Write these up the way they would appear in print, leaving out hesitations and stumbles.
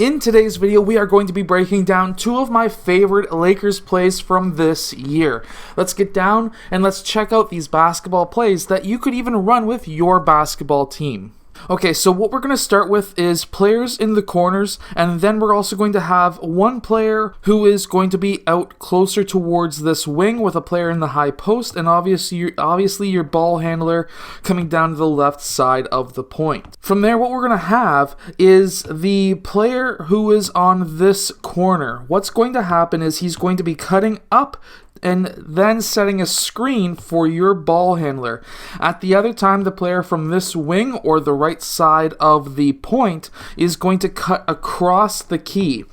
In today's video, we are going to be breaking down two of my favorite Lakers plays from this year. Let's get down and let's check out these basketball plays that you could even run with your basketball team. Okay, so what we're going to start with is players in the corners, and then we're also going to have one player who is going to be out closer towards this wing with a player in the high post, and obviously your ball handler coming down to the left side of the point. From there, what we're going to have is the player who is on this corner. What's going to happen is he's going to be cutting up and then setting a screen for your ball handler. At the other time, the player from this wing or the right side of the point is going to cut across the key.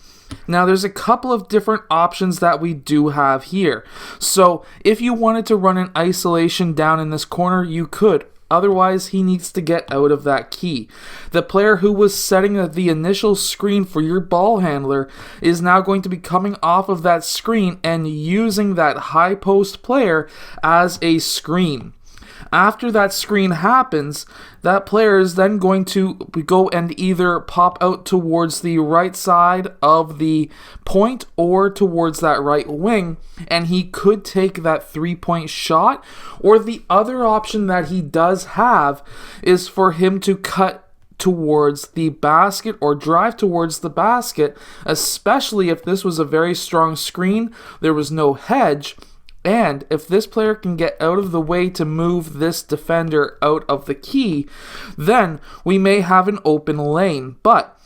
Now, there's a couple of different options that we do have here. So, if you wanted to run an isolation down in this corner, you could. Otherwise, he needs to get out of that key. The player who was setting the initial screen for your ball handler is now going to be coming off of that screen and using that high post player as a screen. After that screen happens, that player is then going to go and either pop out towards the right side of the point or towards that right wing, and he could take that three-point shot. Or the other option that he does have is for him to cut towards the basket or drive towards the basket, especially if this was a very strong screen, there was no hedge. And if this player can get out of the way to move this defender out of the key, then we may have an open lane. But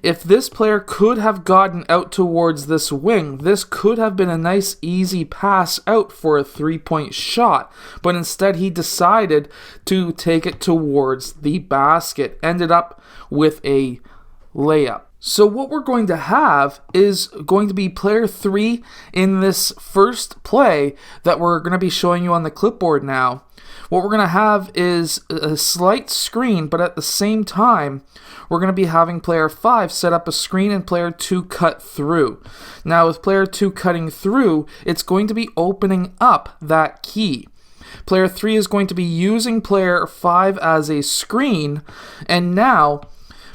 if this player could have gotten out towards this wing, this could have been a nice easy pass out for a three-point shot. But instead he decided to take it towards the basket. Ended up with a layup. So what we're going to have is going to be player 3 in this first play that we're going to be showing you on the clipboard now. What we're going to have is a slight screen, but at the same time, we're going to be having player 5 set up a screen and player 2 cut through. Now with player 2 cutting through, it's going to be opening up that key. Player 3 is going to be using player 5 as a screen, and now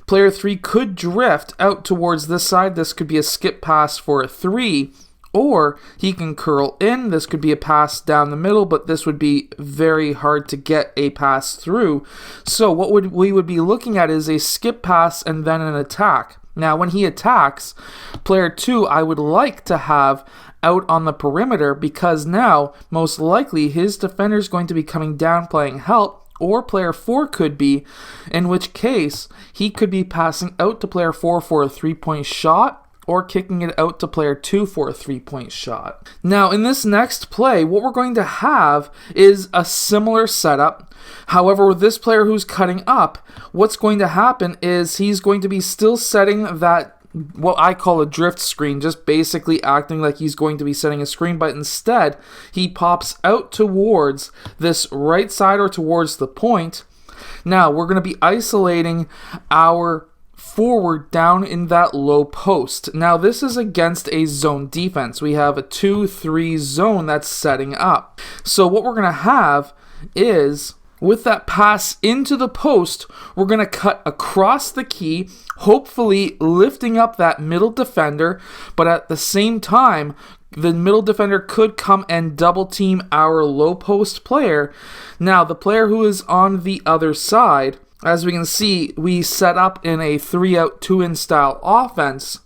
player 3 could drift out towards this side. This could be a skip pass for a 3, or he can curl in. This could be a pass down the middle, but this would be very hard to get a pass through. So what we would be looking at is a skip pass and then an attack. Now, when he attacks, player 2, I would like to have out on the perimeter because now, most likely, his defender is going to be coming down playing help, or player 4 could be, in which case he could be passing out to player 4 for a three-point shot or kicking it out to player 2 for a three-point shot. Now in this next play, what we're going to have is a similar setup. However, with this player who's cutting up, what's going to happen is he's going to be still setting that what I call a drift screen, just basically acting like he's going to be setting a screen, but instead he pops out towards this right side or towards the point. Now we're going to be isolating our forward down in that low post. Now this is against a zone defense. We have a 2-3 zone that's setting up. So what we're going to have is, with that pass into the post, we're going to cut across the key, hopefully lifting up that middle defender, but at the same time, the middle defender could come and double team our low post player. Now, the player who is on the other side, as we can see, we set up in a 3-out, 2-in style offense.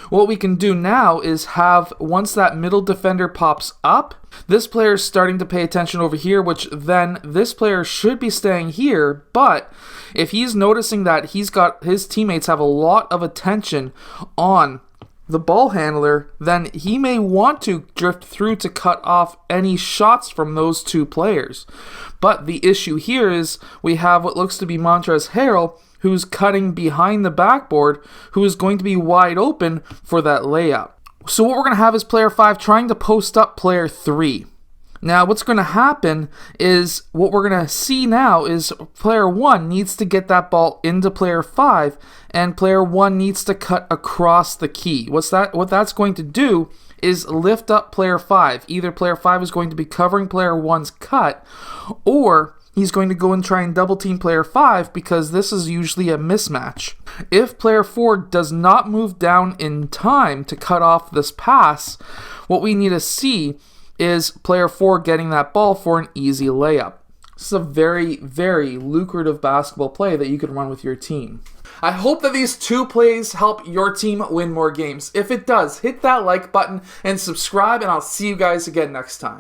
What we can do now is have, once that middle defender pops up, this player is starting to pay attention over here, which then this player should be staying here, but if he's noticing that his teammates have a lot of attention on the ball handler, then he may want to drift through to cut off any shots from those two players. But the issue here is we have what looks to be Montrezl Harrell, who's cutting behind the backboard, who is going to be wide open for that layup. So what we're going to have is player 5 trying to post up player 3. Now what's going to happen is, what we're going to see now is player 1 needs to get that ball into player 5, and player 1 needs to cut across the key. What that's going to do is lift up player 5. Either player 5 is going to be covering player 1's cut, or he's going to go and try and double team player 5 because this is usually a mismatch. If player 4 does not move down in time to cut off this pass, what we need to see is player 4 getting that ball for an easy layup. This is a very, very lucrative basketball play that you could run with your team. I hope that these 2 plays help your team win more games. If it does, hit that like button and subscribe, and I'll see you guys again next time.